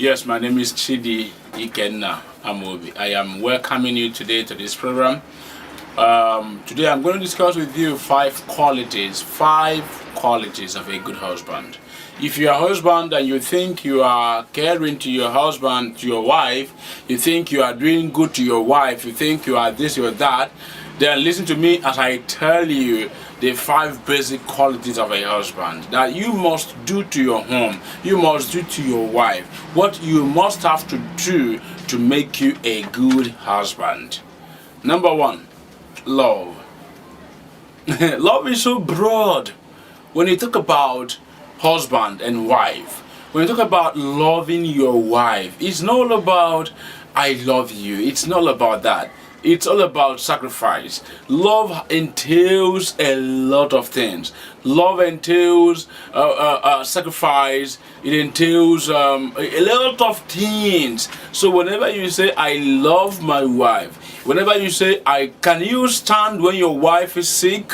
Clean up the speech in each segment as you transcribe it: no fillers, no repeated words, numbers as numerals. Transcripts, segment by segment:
Yes, my name is Chidi Ikenna Amobi. I am welcoming you today to this program. Today I'm going to discuss with you five qualities of a good husband. If you are a husband and you think you are caring to your husband, to your wife, you think you are doing good to your wife, you think you are this, you are that, then listen to me as I tell you the five basic qualities of a husband that you must do to your home, you must do to your wife, what you must have to do to make you a good husband. Number one, love. Love is so broad. When you talk about husband and wife, when you talk about loving your wife, it's not all about I love you. It's not about that. It's all about sacrifice. Love entails a lot of things. Love entails sacrifice. It entails a lot of things. So whenever you say I love my wife, whenever you say can you stand when your wife is sick?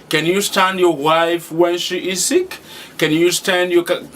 Can you stand your wife when she is sick? Can you stand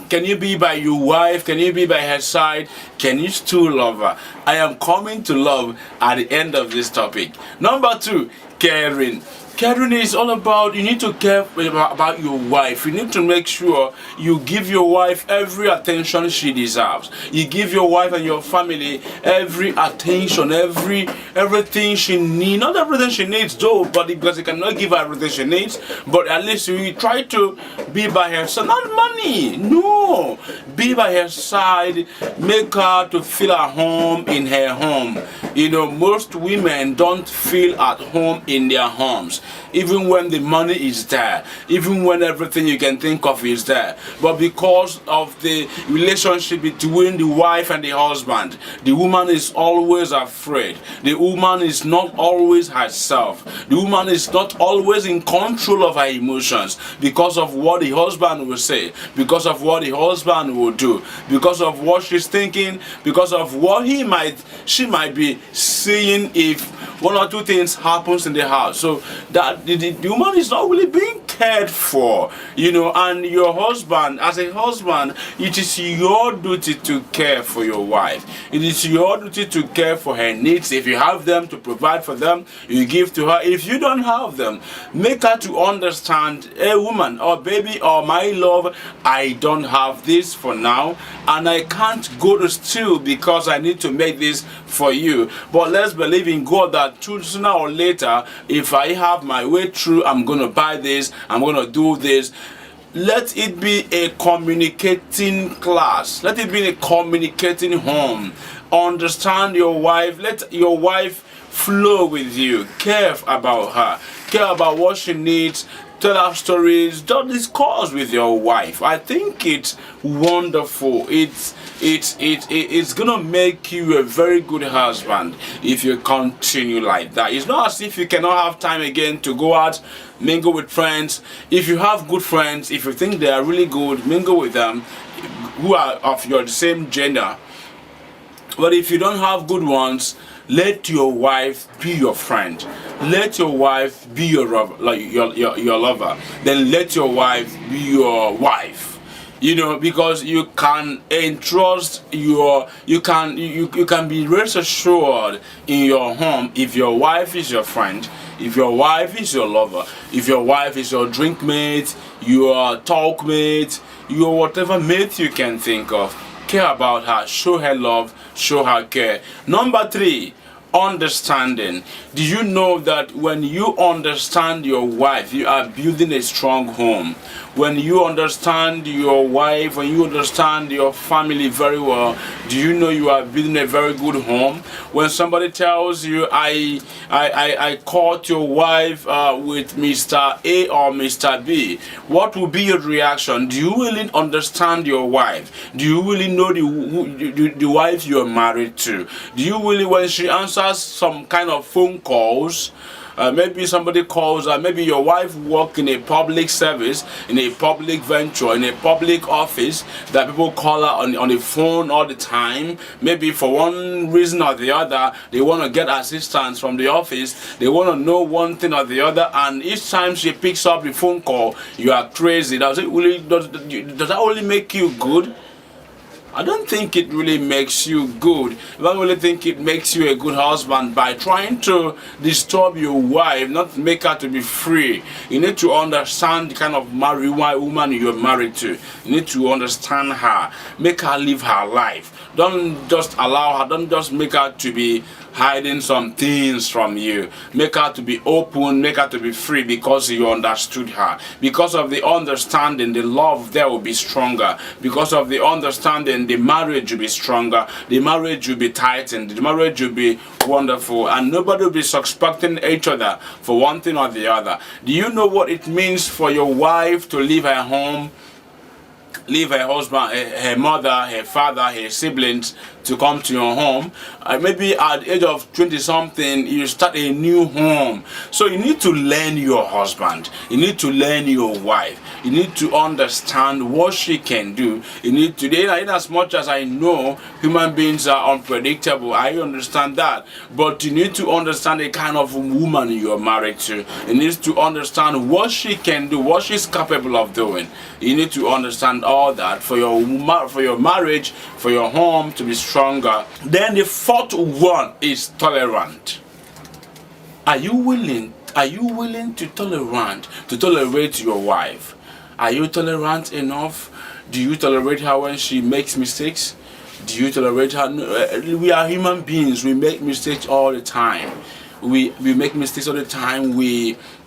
can you be by your wife? Can you be by her side? Can you still love her? I am coming to love at the end of this topic. Number two, caring. Caring is all about, you need to care about your wife. You need to make sure you give your wife every attention she deserves. You give your wife and your family every attention, everything she needs. Not everything she needs though, but because you cannot give her everything she needs, but at least you try to be by her side. Not money, no. Be by her side, make her to feel at home in her home. You know, most women don't feel at home in their homes, even when the money is there, even when everything you can think of is there. But because of the relationship between the wife and the husband, the woman is always afraid. The woman is not always herself. The woman is not always in control of her emotions because of what the husband will say, because of what the husband will do, because of what she's thinking, because of what she might be seeing if one or two things happens in the house. So that the woman is not really being cared for, you know. And your husband, as a husband, it is your duty to care for your wife. It is your duty to care for her needs. If you have them, to provide for them, you give to her. If you don't have them, make her to understand, hey woman or baby or my love, I don't have this for now and I can't go to steal because I need to make this for you. But let's believe in God that sooner or later, if I have my way through, I'm going to buy this, I'm going to do this. Let it be a communicating class. Let it be a communicating home. Understand your wife. Let your wife flow with you. Care about her. Care about what she needs. Tell her stories. Don't discuss with your wife. I think it's wonderful. It's gonna make you a very good husband if you continue like that. It's not as if you cannot have time again to go out, mingle with friends. If you have good friends, if you think they are really good, mingle with them who are of your same gender. But if you don't have good ones, let your wife be your friend. Let your wife be your lover. Then let your wife be your wife. You know, because you can entrust you can be rest assured in your home if your wife is your friend, if your wife is your lover, if your wife is your drink mate, your talk mate, your whatever mate you can think of. Care about her, show her love, show her care. Number three, understanding. Do you know that when you understand your wife, you are building a strong home? When you understand your wife, when you understand your family very well, do you know you are building a very good home? When somebody tells you, I caught your wife with Mr. A or Mr. B, what will be your reaction? Do you really understand your wife? Do you really know the wife you are married to? Do you really, when she answers some kind of phone calls, maybe somebody calls, maybe your wife work in a public service, in a public venture, in a public office that people call her on the phone all the time. Maybe for one reason or the other, they want to get assistance from the office. They want to know one thing or the other, and each time she picks up the phone call, you are crazy. Does that only make you good? I don't think it really makes you good. I don't really think it makes you a good husband by trying to disturb your wife, not make her to be free. You need to understand the kind of woman you're married to. You need to understand her, make her live her life. Don't just allow her, don't just make her to be hiding some things from you. Make her to be open, make her to be free because you understood her. Because of the understanding, the love there will be stronger. Because of the understanding, the marriage will be stronger. The marriage will be tightened. The marriage will be wonderful. And nobody will be suspecting each other for one thing or the other. Do you know what it means for your wife to leave her home, leave her husband, her mother, her father, her siblings to come to your home? Maybe at the age of 20 something, you start a new home. So you need to learn your husband. You need to learn your wife. You need to understand what she can do. You need to, in as much as I know human beings are unpredictable, I understand that. But you need to understand the kind of woman you are married to. You need to understand what she can do, what she's capable of doing. You need to understand all that for your marriage, for your home to be stronger. Then the fourth one is tolerant. Are you willing to tolerate your wife? Are you tolerant enough? Do you tolerate her when she makes mistakes? Do you tolerate her? We are human beings. We make mistakes all the time. We make mistakes all the time.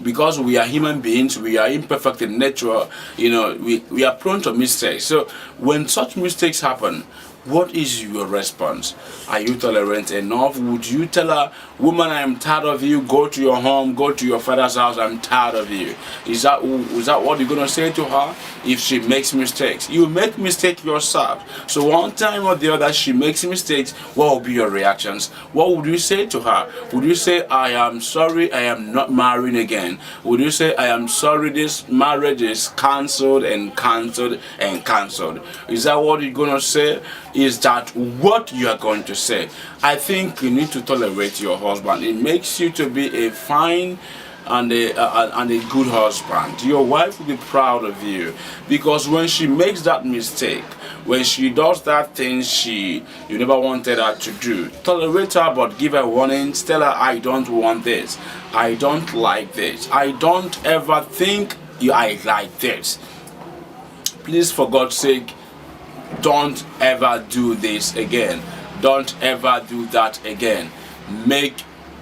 Because we are human beings, we are imperfect in nature. We are prone to mistakes. So when such mistakes happen, what is your response? Are you tolerant enough? Would you tell her, woman, I am tired of you, go to your home, go to your father's house, I'm tired of you? Is that what you're going to say to her if she makes mistakes? You make mistakes yourself. So one time or the other she makes mistakes, what will be your reactions? What would you say to her? Would you say, I am sorry, I am not marrying again? Would you say, I am sorry, this marriage is cancelled and cancelled and cancelled? Is that what you're going to say? Is that what you are going to say? I think you need to tolerate your husband. It makes you to be a fine and a good husband. Your wife will be proud of you, because when she makes that mistake, when she does that thing you never wanted her to do, tolerate her, but give her warnings. Tell her, I don't want this, I don't like this, I don't ever think I like this. Please, for God's sake, don't ever do this again. Don't ever do that again. Make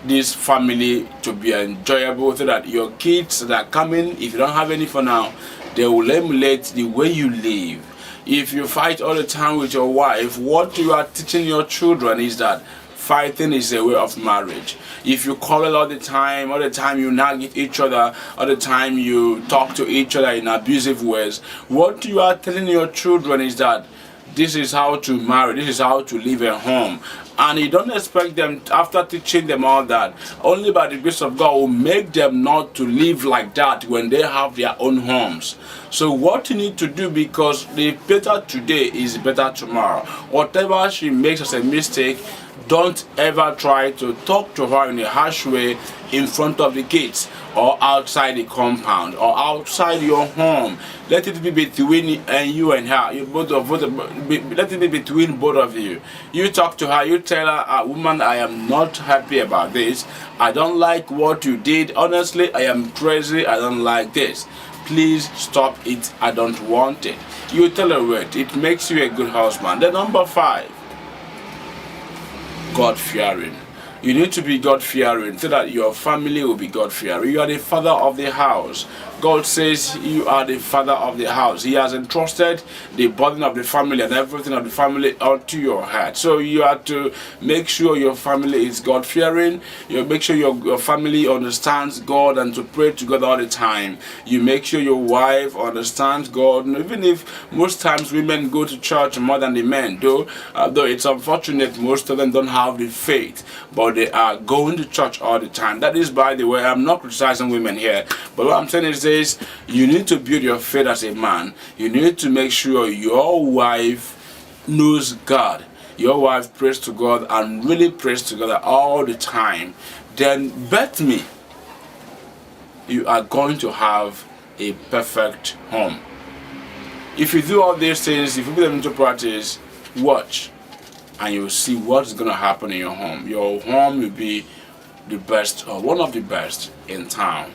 this family to be enjoyable, so that your kids that are coming, if you don't have any for now, they will emulate the way you live. If you fight all the time with your wife, what you are teaching your children is that fighting is a way of marriage. If you quarrel all the time you nag at each other, all the time you talk to each other in abusive ways, what you are telling your children is that this is how to marry, this is how to live at home. And you don't expect them, after teaching them all that, only by the grace of God will make them not to live like that when they have their own homes. So what you need to do, because the better today is better tomorrow. Whatever she makes as a mistake, don't ever try to talk to her in a harsh way in front of the kids, or outside the compound, or outside your home. Let it be between you and her. Let it be between both of you. You talk to her, you tell her, woman, I am not happy about this. I don't like what you did. Honestly, I am crazy. I don't like this. Please stop it. I don't want it. You tolerate. It makes you a good husband. Then number 5, God-fearing. You need to be God-fearing so that your family will be God-fearing. You are the father of the house. God says you are the father of the house. He has entrusted the burden of the family and everything of the family onto your head. So you have to make sure your family is God-fearing. You make sure your family understands God and to pray to God all the time. You make sure your wife understands God. And even if most times women go to church more than the men do, though it's unfortunate most of them don't have the faith, but they are going to church all the time. That is, by the way, I'm not criticizing women here, but what I'm saying is this: you need to build your faith as a man. You need to make sure your wife knows God. Your wife prays to God and really prays to God all the time. Then bet me, you are going to have a perfect home. If you do all these things, if you put them into practice, Watch, and you'll see what's gonna happen in your home. Your home will be the best or one of the best in town.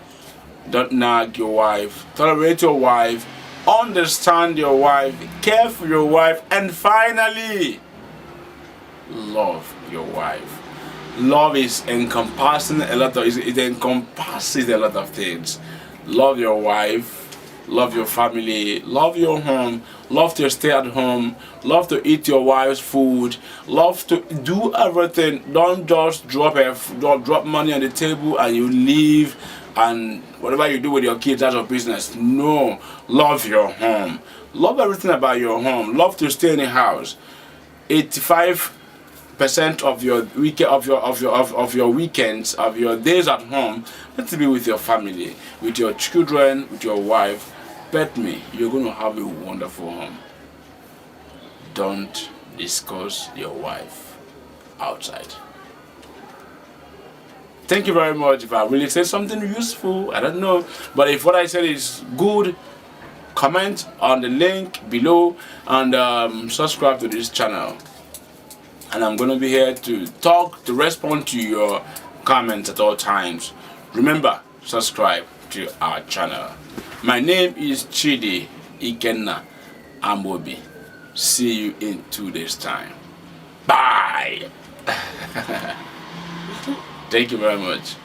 Don't nag your wife, tolerate your wife, understand your wife, care for your wife, and finally, love your wife. Love is encompassing a lot of it encompasses a lot of things. Love your wife, love your family, love your home, love to stay at home, love to eat your wife's food, love to do everything. Don't just drop money on the table and you leave, and whatever you do with your kids, that's your business. No, love your home. Love everything about your home. Love to stay in the house. 85% of your weekends, of your days at home, let it be with your family, with your children, with your wife. Bet me, you're going to have a wonderful home. Don't discuss your wife outside. Thank you very much. If I really said something useful, I don't know, but if what I said is good, comment on the link below and subscribe to this channel. And I'm going to be here to respond to your comments at all times. Remember, subscribe to our channel. My name is Chidi Ikenna Amobi. See you in 2 days' time. Bye. Thank you very much.